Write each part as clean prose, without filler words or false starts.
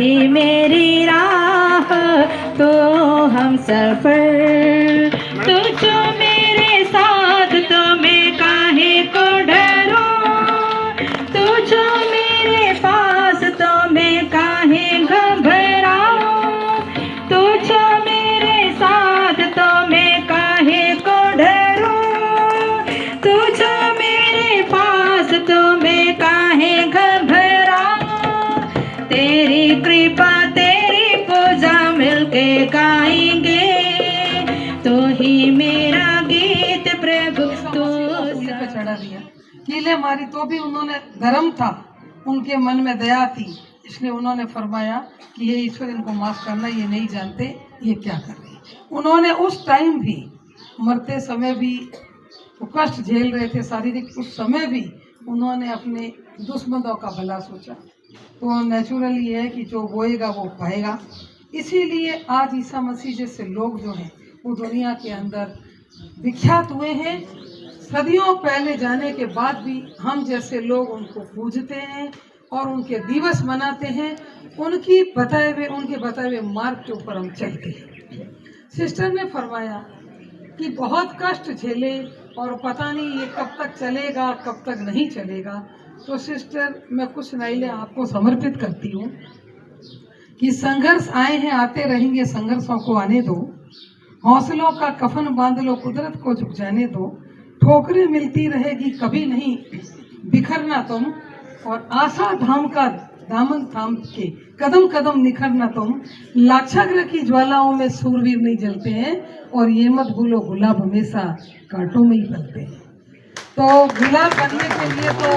ही मेरी राह, तो हम सफर। तू जो मेरे साथ, तो मैं काहे को डरूं, तू जो मेरे पास, तो मैं काहे घबराऊं, तू जो मेरे साथ, तो मैं काहे को डरूं, तू जो मेरे पास, तो मैं काहे घबराऊं। तेरी कृपा तेरी पूजा मिलके गाएंगे, तो ही मेरा गीत प्रभु तो पे चढ़ा दिया, कीले मारी तो भी उन्होंने धर्म था, उनके मन में दया थी, इसलिए उन्होंने फरमाया कि ये ईश्वर इनको माफ करना, ये नहीं जानते ये क्या कर रहे हैं। उन्होंने उस टाइम भी, मरते समय भी वो कष्ट झेल रहे थे शारीरिक, उस समय भी उन्होंने अपने दुश्मनों का भला सोचा। तो नेचुरली है कि जो बोएगा वो पाएगा। इसीलिए आज ईसा मसीह जैसे लोग जो हैं वो दुनिया के अंदर विख्यात हुए हैं। सदियों पहले जाने के बाद भी हम जैसे लोग उनको पूजते हैं और उनके दिवस मनाते हैं। उनके बताए हुए मार्ग के ऊपर हम चलते हैं। सिस्टर ने फरमाया कि बहुत कष्ट झेले और पता नहीं ये कब तक चलेगा, कब तक नहीं चलेगा। तो सिस्टर, मैं कुछ नाइलें आपको समर्पित करती हूँ कि संघर्ष आए हैं, आते रहेंगे, संघर्षों को आने दो, हौसलों का कफन बांध लो, कुदरत को झुक जाने दो, ठोकरें मिलती रहेगी कभी नहीं बिखरना तुम, और आशा धाम का दामन थाम के कदम कदम निखरना तुम। लाक्षाग्रह की ज्वालाओं में सूरवीर नहीं जलते हैं, और ये मत भूलो गुलाब हमेशा कांटों में ही पलते हैं। तो गुलाब बनने के लिए तो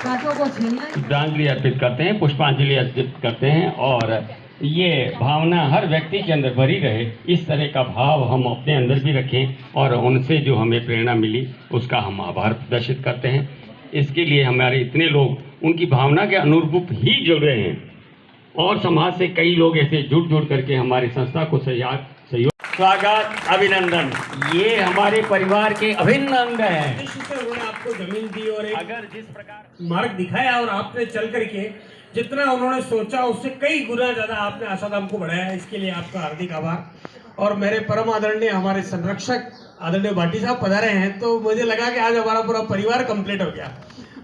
कांटों को झेलना है। श्रद्धांजलि अर्पित करते हैं, पुष्पांजलि अर्पित करते हैं, और ये भावना हर व्यक्ति के अंदर भरी रहे, इस तरह का भाव हम अपने अंदर भी रखें, और उनसे जो हमें प्रेरणा मिली उसका हम आभार प्रदर्शित करते हैं। इसके लिए हमारे इतने लोग उनकी भावना के अनुरूप ही जुड़ रहे हैं, और समाज से कई लोग ऐसे जुड़ करके हमारी संस्था को सहयोग स्वागत, अभिनंदन। ये हमारे परिवार के अभिन्न अंग हैं। उन्होंने आपको जमीन दी और एक अगर जिस प्रकार मार्ग दिखाया, और आपने चल करके जितना उन्होंने सोचा उससे कई गुना ज्यादा आपने आशाधाम को बढ़ाया, इसके लिए आपका हार्दिक आभार। और मेरे परम आदरणीय हमारे संरक्षक आदरणीय भाटी साहब पधारे हैं, तो मुझे लगा कि आज हमारा पूरा परिवार कंप्लीट हो गया।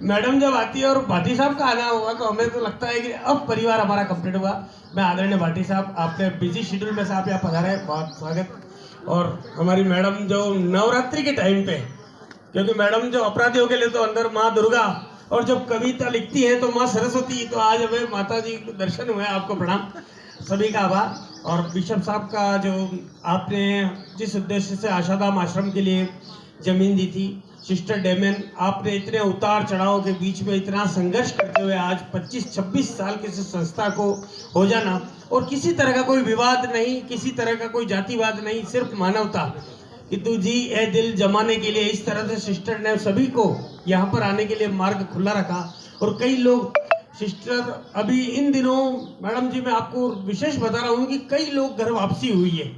मैडम जब आती है और भाटी साहब का आना हुआ, तो हमें तो लगता है कि अब परिवार हमारा कंप्लीट हुआ। मैं आदरणीय भाटी साहब, आपने बिजी शेड्यूल में से आप यहाँ पधारे, बहुत स्वागत। और हमारी मैडम जो नवरात्रि के टाइम पे, क्योंकि मैडम जो अपराधियों के लिए तो अंदर माँ दुर्गा, और जब कविता लिखती है तो माँ सरस्वती, तो आज हमें माता जी के दर्शन हुए, आपको प्रणाम, सभी का आभार। और बिशप साहब का जो आपने जिस उद्देश्य से आशाधाम आश्रम के लिए जमीन दी थी, सिस्टर डेमेन, आपने इतने उतार चढ़ाव के बीच में इतना संघर्ष करते हुए आज 25-26 साल की संस्था को हो जाना, और किसी तरह का कोई विवाद नहीं, किसी तरह का कोई जातिवाद नहीं, सिर्फ मानवता कि तू जी ए दिल जमाने के लिए, इस तरह से सिस्टर ने सभी को यहाँ पर आने के लिए मार्ग खुला रखा। और कई लोग सिस्टर, अभी इन दिनों मैडम जी मैं आपको विशेष बता रहा हूँ कि कई लोग घर वापसी हुई है,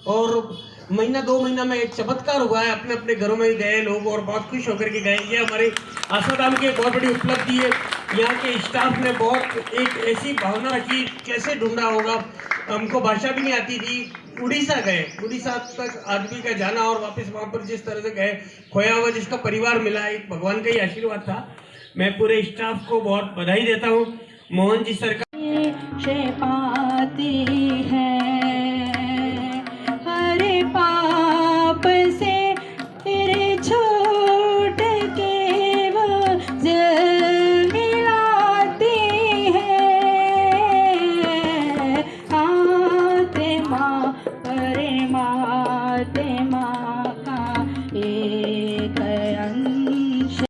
और महीना 2 महीना में एक चमत्कार हुआ है, अपने अपने घरों में गए लोग और बहुत खुश होकर के गए। ये हमारे आशाधाम की बहुत बड़ी उपलब्धि है। यहाँ के स्टाफ ने बहुत एक ऐसी भावना रखी, कैसे ढूंढा होगा, हमको भाषा भी नहीं आती थी। उड़ीसा गए, उड़ीसा तक आदमी का जाना और वापस वहाँ पर जिस तरह से गए, खोया हुआ जिसका परिवार मिला, एक भगवान का ही आशीर्वाद था। मैं पूरे स्टाफ को बहुत बधाई देता हूँ। मोहन जी सरकार